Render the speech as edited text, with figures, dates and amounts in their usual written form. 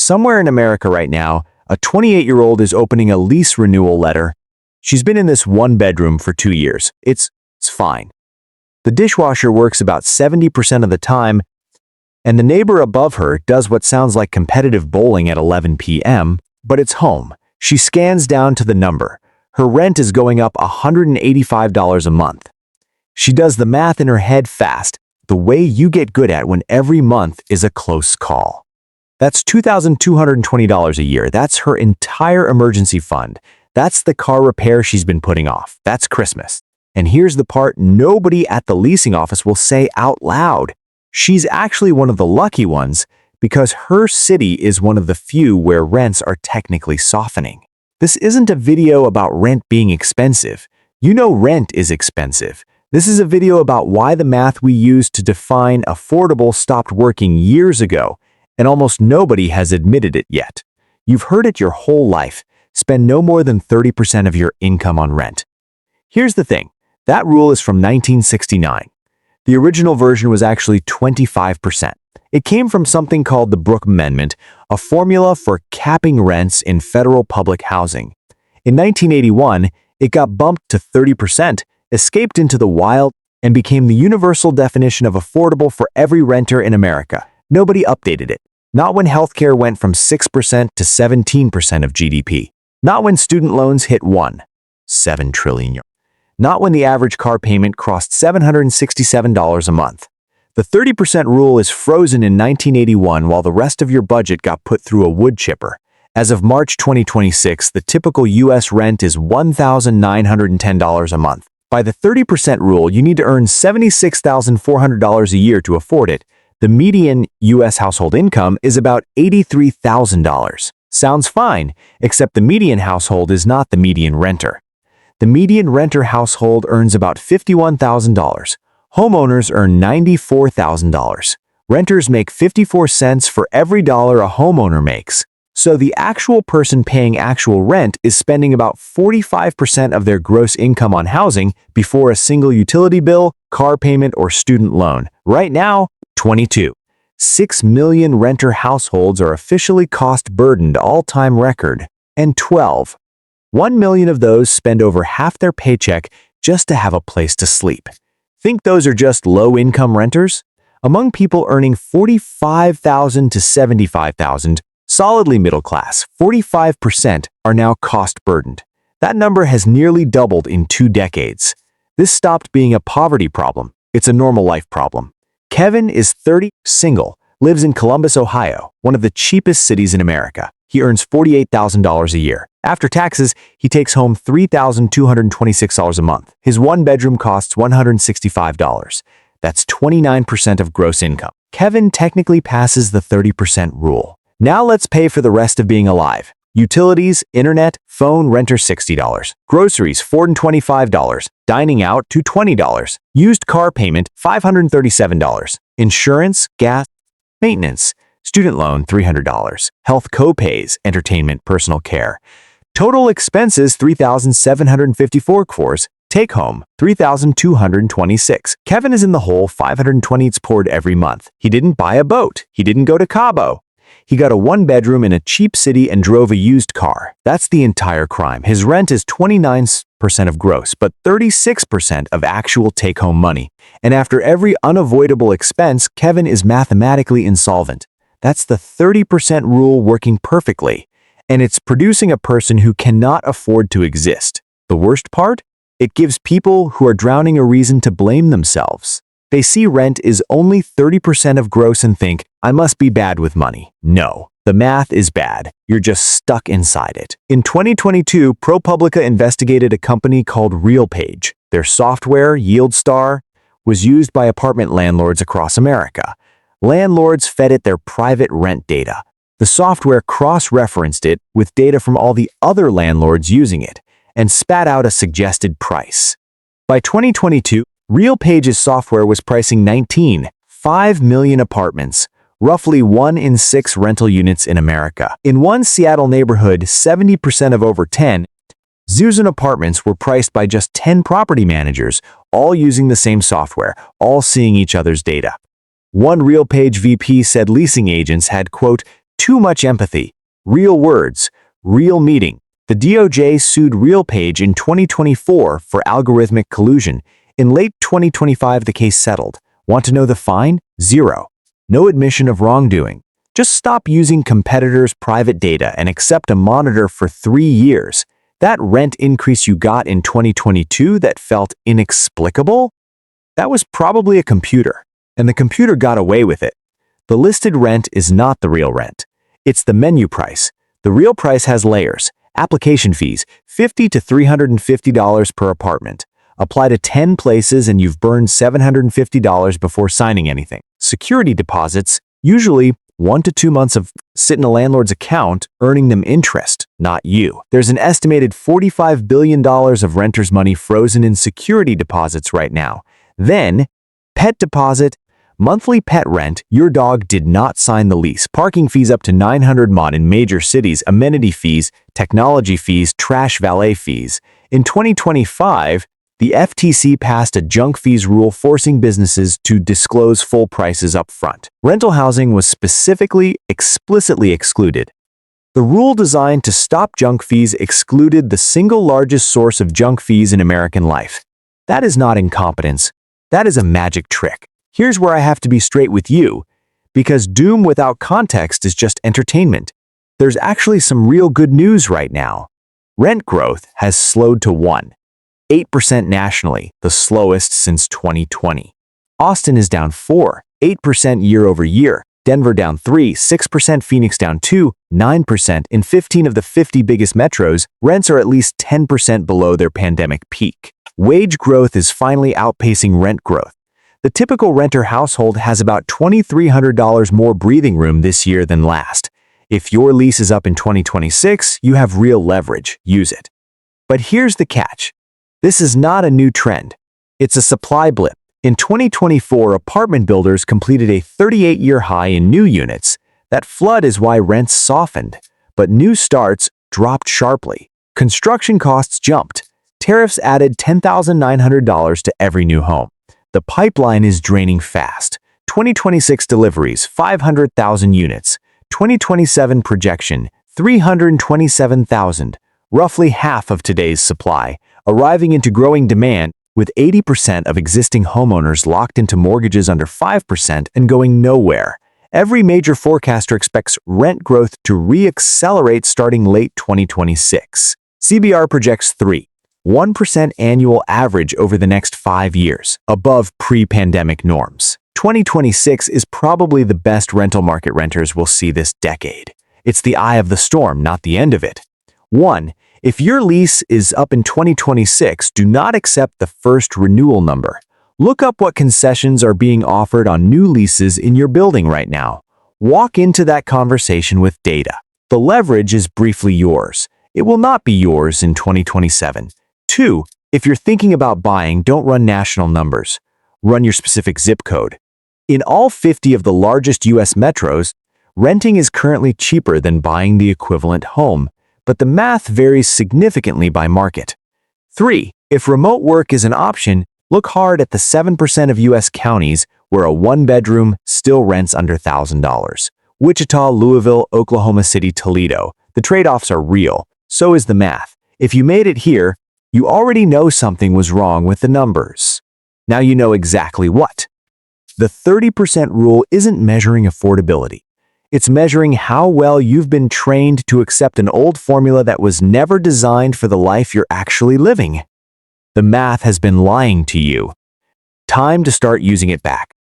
Somewhere in America right now, a 28-year-old is opening a lease renewal letter. She's been in this one bedroom for 2 years. It's fine. The dishwasher works about 70% of the time, and the neighbor above her does what sounds like competitive bowling at 11 p.m., but it's home. She scans down to the number. Her rent is going up $185 a month. She does the math in her head fast, the way you get good at when every month is a close call. That's $2,220 a year. That's her entire emergency fund. That's the car repair she's been putting off. That's Christmas. And here's the part nobody at the leasing office will say out loud. She's actually one of the lucky ones because her city is one of the few where rents are technically softening. This isn't a video about rent being expensive. You know rent is expensive. This is a video about why the math we use to define affordable stopped working years ago, and almost nobody has admitted it yet. You've heard it your whole life. Spend no more than 30% of your income on rent. Here's the thing. That rule is from 1969. The original version was actually 25%. It came from something called the Brooke Amendment, a formula for capping rents in federal public housing. In 1981, it got bumped to 30%, escaped into the wild, and became the universal definition of affordable for every renter in America. Nobody updated it. Not when healthcare went from 6% to 17% of GDP. Not when student loans hit $7 trillion. Not when the average car payment crossed $767 a month. The 30% rule is frozen in 1981 while the rest of your budget got put through a wood chipper. As of March 2026, the typical U.S. rent is $1,910 a month. By the 30% rule, you need to earn $76,400 a year to afford it. The median U.S. household income is about $83,000. Sounds fine, except the median household is not the median renter. The median renter household earns about $51,000. Homeowners earn $94,000. Renters make 54 cents for every dollar a homeowner makes. So the actual person paying actual rent is spending about 45% of their gross income on housing before a single utility bill, car payment, or student loan. Right now, 22. 6 million renter households are officially cost-burdened, all-time record, and 1 million of those spend over half their paycheck just to have a place to sleep. Think those are just low-income renters? Among people earning $45,000 to $75,000, solidly middle class, 45% are now cost-burdened. That number has nearly doubled in 2 decades. This stopped being a poverty problem. It's a normal life problem. Kevin is 30, single, lives in Columbus, Ohio, one of the cheapest cities in America. He earns $48,000 a year. After taxes, he takes home $3,226 a month. His one-bedroom costs $165. That's 29% of gross income. Kevin technically passes the 30% rule. Now let's pay for the rest of being alive. Utilities, internet, phone, renter $60. Groceries $425. Dining out $220. Used car payment $537. Insurance, gas, maintenance, student loan $300. Health copays, entertainment, personal care. Total expenses $3,754. Take home $3,226. Kevin is in the hole. $520 poured every month. He didn't buy a boat. He didn't go to Cabo. He got a one-bedroom in a cheap city and drove a used car. That's the entire crime. His rent is 29% of gross, but 36% of actual take-home money. And after every unavoidable expense, Kevin is mathematically insolvent. That's the 30% rule working perfectly. And it's producing a person who cannot afford to exist. The worst part? It gives people who are drowning a reason to blame themselves. They see rent is only 30% of gross and think, I must be bad with money. No, the math is bad. You're just stuck inside it. In 2022, ProPublica investigated a company called RealPage. Their software, YieldStar, was used by apartment landlords across America. Landlords fed it their private rent data. The software cross-referenced it with data from all the other landlords using it and spat out a suggested price. By 2022, RealPage's software was pricing 5 million apartments, roughly 1 in 6 rental units in America. In one Seattle neighborhood, 70% of over 10 Zuzan apartments were priced by just 10 property managers, all using the same software, all seeing each other's data. One RealPage VP said leasing agents had, quote, Too much empathy. Real words. Real meeting. The DOJ sued RealPage in 2024 for algorithmic collusion. In late 2025, the case settled. Want to know the fine? Zero. No admission of wrongdoing. Just stop using competitors' private data and accept a monitor for 3 years. That rent increase you got in 2022 that felt inexplicable? That was probably a computer, and the computer got away with it. The listed rent is not the real rent. It's the menu price. The real price has layers. Application fees, $50 to $350 per apartment. Apply to 10 places and you've burned $750 before signing anything. Security deposits, usually 1 to 2 months of sit in a landlord's account, earning them interest, not you. There's an estimated $45 billion of renters' money frozen in security deposits right now. Then, pet deposit, monthly pet rent, your dog did not sign the lease. Parking fees up to 900 MON in major cities, amenity fees, technology fees, trash valet fees. In 2025, the FTC passed a junk fees rule forcing businesses to disclose full prices up front. Rental housing was explicitly excluded. The rule designed to stop junk fees excluded the single largest source of junk fees in American life. That is not incompetence. That is a magic trick. Here's where I have to be straight with you, because doom without context is just entertainment. There's actually some real good news right now. Rent growth has slowed to 8% nationally, the slowest since 2020. Austin is down 8% year over year. Denver down 6%, Phoenix down 9%. In 15 of the 50 biggest metros, rents are at least 10% below their pandemic peak. Wage growth is finally outpacing rent growth. The typical renter household has about $2,300 more breathing room this year than last. If your lease is up in 2026, you have real leverage. Use it. But here's the catch. This is not a new trend. It's a supply blip. In 2024, apartment builders completed a 38-year high in new units. That flood is why rents softened, but new starts dropped sharply. Construction costs jumped. Tariffs added $10,900 to every new home. The pipeline is draining fast. 2026 deliveries, 500,000 units. 2027 projection, 327,000. Roughly half of today's supply, arriving into growing demand, with 80% of existing homeowners locked into mortgages under 5% and going nowhere. Every major forecaster expects rent growth to re-accelerate starting late 2026. CBR projects 1% annual average over the next 5 years, above pre-pandemic norms. 2026 is probably the best rental market renters will see this decade. It's the eye of the storm, not the end of it. 1. If your lease is up in 2026, do not accept the first renewal number. Look up what concessions are being offered on new leases in your building right now. Walk into that conversation with data. The leverage is briefly yours. It will not be yours in 2027. 2. If you're thinking about buying, don't run national numbers. Run your specific zip code. In all 50 of the largest U.S. metros, renting is currently cheaper than buying the equivalent home, but the math varies significantly by market. 3. If remote work is an option, look hard at the 7% of U.S. counties where a one-bedroom still rents under $1,000. Wichita, Louisville, Oklahoma City, Toledo. The trade-offs are real. So is the math. If you made it here, you already know something was wrong with the numbers. Now you know exactly what. The 30% rule isn't measuring affordability. It's measuring how well you've been trained to accept an old formula that was never designed for the life you're actually living. The math has been lying to you. Time to start using it back.